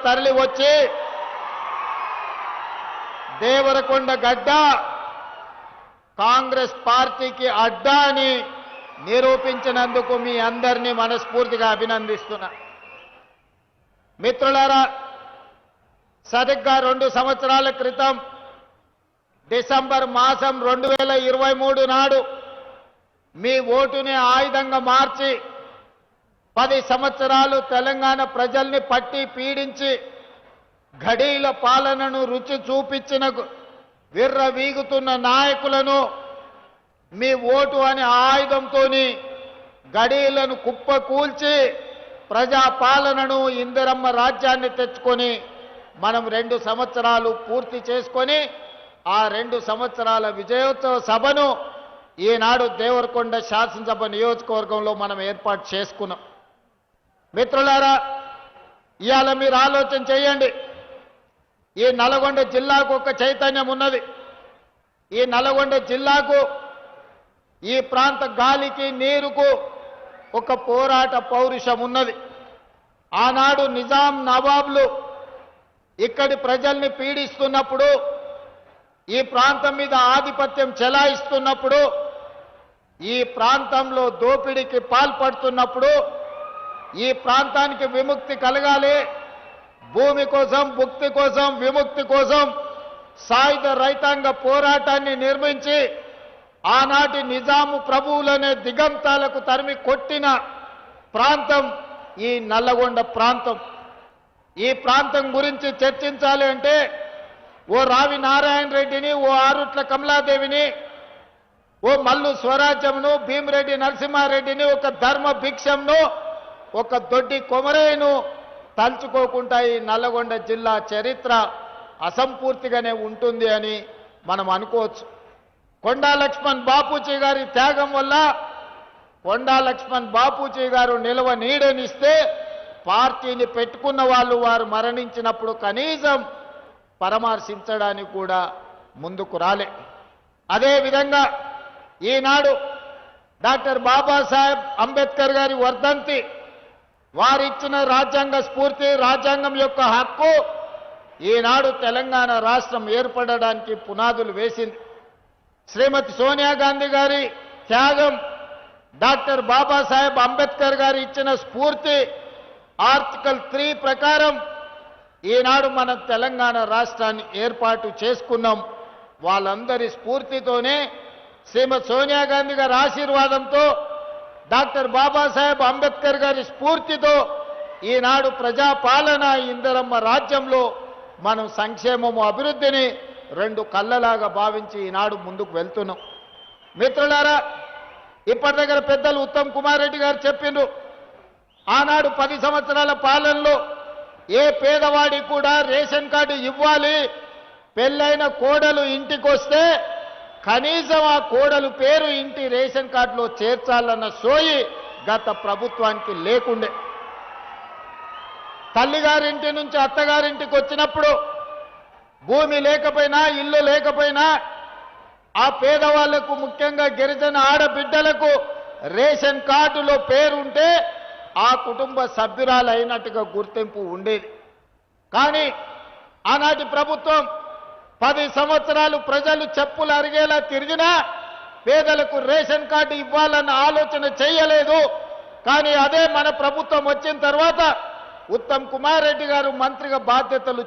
తరలి వచ్చి దేవరకొండ గడ్డ కాంగ్రెస్ పార్టీకి అడ్డా అని నిరూపించినందుకు మీ అందరినీ మనస్ఫూర్తిగా అభినందిస్తున్నా. మిత్రులారా, సరిగ్గా 2 సంవత్సరాల క్రితం డిసెంబర్ మాసం 2023 నాడు మీ ఓటుని ఆయుధంగా మార్చి 10 సంవత్సరాలు తెలంగాణ ప్రజల్ని పట్టి పీడించి ఘడీల పాలనను రుచి చూపించిన విర్రవీగుతున్న నాయకులను మీ ఓటు అనే ఆయుధంతో గడీలను కుప్పకూల్చి ప్రజా పాలనను ఇందిరమ్మ రాజ్యాన్ని తెచ్చుకొని మనం 2 సంవత్సరాలు పూర్తి చేసుకొని ఆ 2 సంవత్సరాల విజయోత్సవ సభను ఈనాడు దేవరకొండ శాసనసభ నియోజకవర్గంలో మనం ఏర్పాటు చేసుకున్నాం. మిత్రులారా, ఇవాళ మీరు ఆలోచన చేయండి. ఈ నల్గొండ జిల్లాకు ఒక చైతన్యం ఉన్నది. ఈ నల్గొండ జిల్లాకు, ఈ ప్రాంత గాలికి నీరుకు ఒక పోరాట పౌరుషం ఉన్నది. ఆనాడు నిజాం నవాబులు ఇక్కడి ప్రజల్ని పీడిస్తున్నప్పుడు, ఈ ప్రాంతం మీద ఆధిపత్యం చెలాయిస్తున్నప్పుడు, ఈ ప్రాంతంలో దోపిడీకి పాల్పడుతున్నప్పుడు, ఈ ప్రాంతానికి విముక్తి కలగాలి, భూమి కోసం, భుక్తి కోసం, విముక్తి కోసం సాయుధ రైతాంగ పోరాటాన్ని నిర్మించి ఆనాటి నిజాము ప్రభువులనే దిగంతాలకు తరిమి కొట్టిన ప్రాంతం ఈ నల్లగొండ ప్రాంతం. ఈ ప్రాంతం గురించి చర్చించాలి అంటే ఓ రావి నారాయణ రెడ్డిని, ఓ ఆరుట్ల కమలాదేవిని, ఓ మల్లు స్వరాజ్యంను, భీమిరెడ్డి నరసింహారెడ్డిని, ఒక ధర్మ భిక్షంను, ఒక దొడ్డి కొమరయ్యను తలుచుకోకుండా ఈ నల్లగొండ జిల్లా చరిత్ర అసంపూర్తిగానే ఉంటుంది అని మనం అనుకోవచ్చు. కొండా లక్ష్మణ్ బాపూజీ గారి త్యాగం వల్ల కొండా లక్ష్మణ్ బాపూజీ గారు నిలవ నీడనిస్తే పార్టీని పెట్టుకున్న వాళ్ళు వారు మరణించినప్పుడు కనీసం పరామర్శించడానికి కూడా ముందుకు రాలే. అదేవిధంగా ఈనాడు డాక్టర్ బాబాసాహెబ్ అంబేద్కర్ గారి వర్ధంతి, వారిచ్చిన రాజ్యాంగ స్ఫూర్తి, రాజ్యాంగం యొక్క హక్కు ఈనాడు తెలంగాణ రాష్ట్రం ఏర్పడడానికి పునాదులు వేసింది. శ్రీమతి సోనియా గాంధీ గారి త్యాగం, డాక్టర్ బాబాసాహెబ్ అంబేద్కర్ గారు ఇచ్చిన స్ఫూర్తి, ఆర్టికల్ 3 ప్రకారం ఈనాడు మనం తెలంగాణ రాష్ట్రాన్ని ఏర్పాటు చేసుకున్నాం. వాళ్ళందరి స్ఫూర్తితోనే, శ్రీమతి సోనియా గాంధీ గారి ఆశీర్వాదంతో, డాక్టర్ బాబాసాహెబ్ అంబేద్కర్ గారి స్ఫూర్తితో ఈనాడు ప్రజాపాలన ఇందిరమ్మ రాజ్యంలో మనం సంక్షేమము, అభివృద్ధిని 2 కళ్ళలాగా భావించి ఈనాడు ముందుకు వెళ్తున్నాం. మిత్రులారా, ఇప్పటి దగ్గర పెద్దలు ఉత్తమ్ కుమార్ రెడ్డి గారు చెప్పిండ్రు, ఆనాడు 10 సంవత్సరాల పాలనలో ఏ పేదవాడికి కూడా రేషన్ కార్డు ఇవ్వాలి, పెళ్ళైన కోడలు ఇంటికి వస్తే కనీసం ఆ కోడలు పేరు ఇంటి రేషన్ కార్డులో చేర్చాలన్న సోయి గత ప్రభుత్వానికి లేకుండే. తల్లిగారింటి నుంచి అత్తగారింటికి వచ్చినప్పుడు భూమి లేకపోయినా, ఇల్లు లేకపోయినా ఆ పేదవాళ్లకు, ముఖ్యంగా గిరిజన ఆడబిడ్డలకు రేషన్ కార్డులో పేరుంటే ఆ కుటుంబ సభ్యురాలైనట్టుగా గుర్తింపు ఉండేది. కానీ ఆనాటి ప్రభుత్వం 10 సంవత్సరాలు ప్రజలు చెప్పులు అరిగేలా తిరిగినా పేదలకు రేషన్ కార్డు ఇవ్వాలన్న ఆలోచన చేయలేదు. కానీ అదే మన ప్రభుత్వం వచ్చిన తర్వాత ఉత్తమ్ కుమార్ రెడ్డి గారు మంత్రిగా బాధ్యతలు